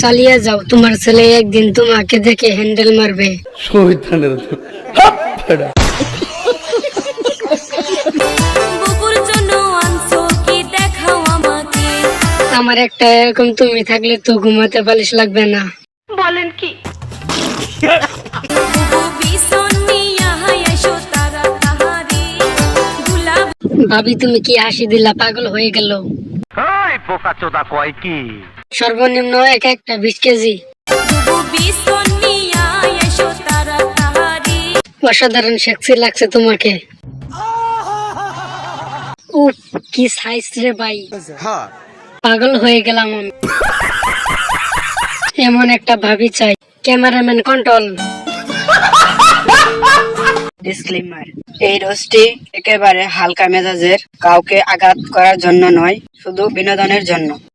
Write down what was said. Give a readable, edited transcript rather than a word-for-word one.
চালিয়ে যাও, তোমার ছেলে একদিন তোমাকে দেখে হ্যান্ডেল মারবে। বুকুর জন্য আনছো কি দেখাও আমাকে। আমার একটা এরকম তুমি থাকলে তো ঘুমাতে বালিশ লাগবে না। বুকু বিছন নিয়া আইসো তাড়াতাড়ি। গুলাব ভাবি তুমি কি হাসি দিলা, পাগল হয়ে গেল। সর্বনিম্ন একটা 20 কেজি। বুকু বিছন নিয়া আইসো তাড়াতাড়ি। অসাধারণ সেক্সি লাগছে তোমাকে। উফ কি সাইজ রে ভাই, পাগল হয়ে গেলাম আমি। এমন একটা ভাবি চাই। Cameraman control. ডিসক্লেমার, এই রোস্টটি একেবারে হালকা মেজাজের, কাউকে আঘাত করার জন্য নয়, শুধু বিনোদনের জন্য।